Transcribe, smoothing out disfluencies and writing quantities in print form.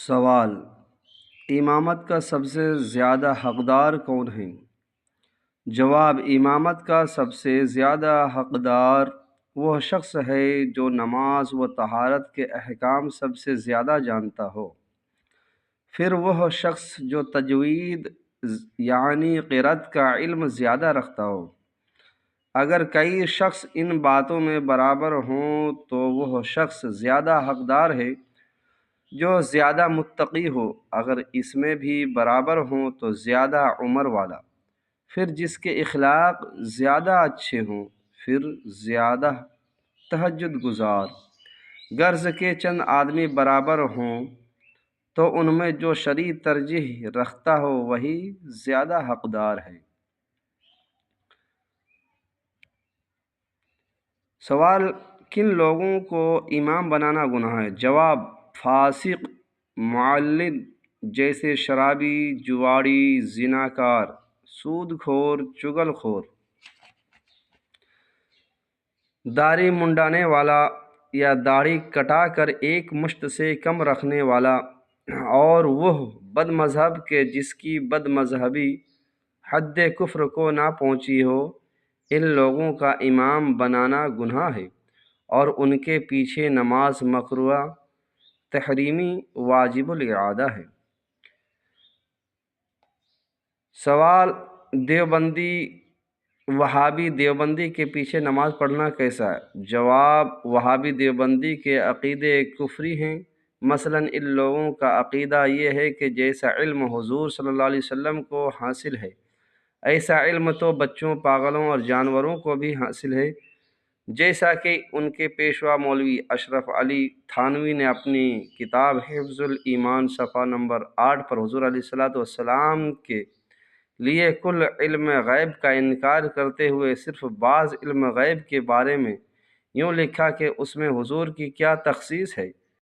سوال: امامت کا سب سے زیادہ حقدار کون ہے؟ جواب: امامت کا سب سے زیادہ حقدار وہ شخص ہے جو نماز و طہارت کے احکام سب سے زیادہ جانتا ہو، پھر وہ شخص جو تجوید یعنی قرأت کا علم زیادہ رکھتا ہو۔ اگر کئی شخص ان باتوں میں برابر ہوں تو وہ شخص زیادہ حقدار ہے جو زیادہ متقی ہو، اگر اس میں بھی برابر ہوں تو زیادہ عمر والا، پھر جس کے اخلاق زیادہ اچھے ہوں، پھر زیادہ تہجد گزار۔ غرض کے چند آدمی برابر ہوں تو ان میں جو شرعی ترجیح رکھتا ہو وہی زیادہ حقدار ہے۔ سوال: کن لوگوں کو امام بنانا گناہ ہے؟ جواب: فاسق، معلد جیسے شرابی، جواڑی، زناکار، سود خور، چغل خور، داڑھی منڈانے والا یا داڑھی کٹا کر ایک مشت سے کم رکھنے والا، اور وہ بد مذہب کے جس کی بد مذہبی حد کفر کو نہ پہنچی ہو، ان لوگوں کا امام بنانا گناہ ہے اور ان کے پیچھے نماز مکروہ، تحریمی، واجب الاعادہ ہے۔ سوال: دیوبندی، وہابی دیوبندی کے پیچھے نماز پڑھنا کیسا ہے؟ جواب: وہابی دیوبندی کے عقیدے کفری ہیں۔ مثلاً ان لوگوں کا عقیدہ یہ ہے کہ جیسا علم حضور صلی اللہ علیہ وسلم کو حاصل ہے، ایسا علم تو بچوں، پاگلوں اور جانوروں کو بھی حاصل ہے، جیسا کہ ان کے پیشوا مولوی اشرف علی تھانوی نے اپنی کتاب حفظ الایمان صفحہ نمبر 8 پر حضور علیہ السلام کے لیے کل علم غیب کا انکار کرتے ہوئے صرف بعض علم غیب کے بارے میں یوں لکھا کہ اس میں حضور کی کیا تخصیص ہے۔